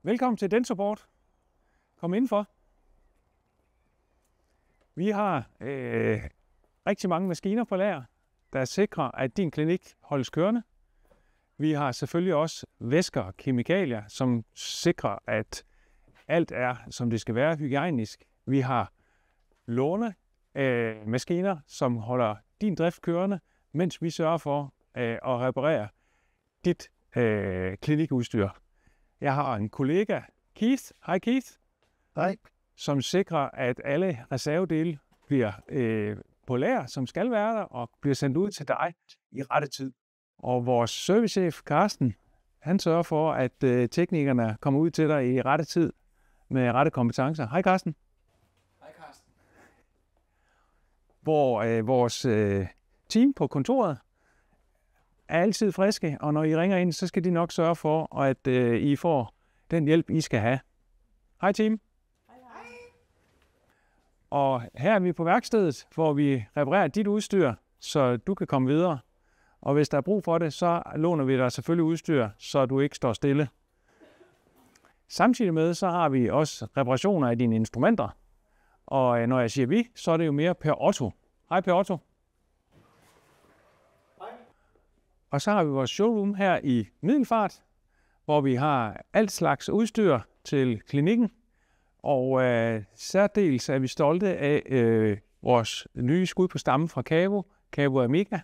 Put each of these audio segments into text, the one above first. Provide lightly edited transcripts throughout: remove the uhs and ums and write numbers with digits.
Velkommen til Dentalsupport. Kom indenfor. Vi har rigtig mange maskiner på lager, der sikrer, at din klinik holdes kørende. Vi har selvfølgelig også væsker og kemikalier, som sikrer, at alt er, som det skal være, hygiejnisk. Vi har lånemaskiner, som holder din drift kørende, mens vi sørger for at reparere dit klinikudstyr. Jeg har en kollega, Keith. Hej Keith. Hej. Som sikrer, at alle reservedele bliver på lager, som skal være der, og bliver sendt ud til dig i rette tid. Og vores servicechef, Carsten, han sørger for, at teknikerne kommer ud til dig i rette tid med rette kompetencer. Hej Carsten. Hej Carsten. Hvor vores team på kontoret er altid friske, og når I ringer ind, så skal de nok sørge for, at I får den hjælp, I skal have. Hej team. Hej, hej. Og her er vi på værkstedet, hvor vi reparerer dit udstyr, så du kan komme videre. Og hvis der er brug for det, så låner vi dig selvfølgelig udstyr, så du ikke står stille. Samtidig med, så har vi også reparationer af dine instrumenter. Og når jeg siger vi, så er det jo mere Per Otto. Hej Per Otto. Hej. Og så har vi vores showroom her i Middelfart, hvor vi har alt slags udstyr til klinikken. Og særdeles er vi stolte af vores nye skud på stammen fra Cavo Amiga,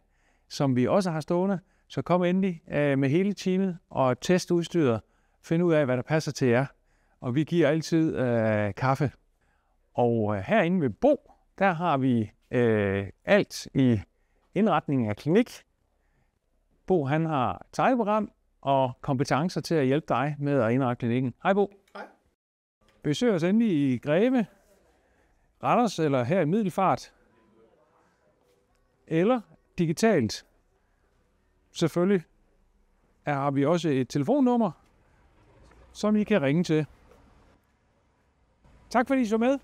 som vi også har stående. Så kom endelig med hele teamet og test udstyret. Find ud af, hvad der passer til jer. Og vi giver altid kaffe. Og herinde ved Bo, der har vi alt i indretningen af klinik. Bo, han har tegneprogram og kompetencer til at hjælpe dig med at indrette klinikken. Hej Bo. Hej. Besøg os endelig i Greve, Randers eller her i Middelfart. Eller digitalt. Selvfølgelig har vi også et telefonnummer, som I kan ringe til. Tak fordi I så med.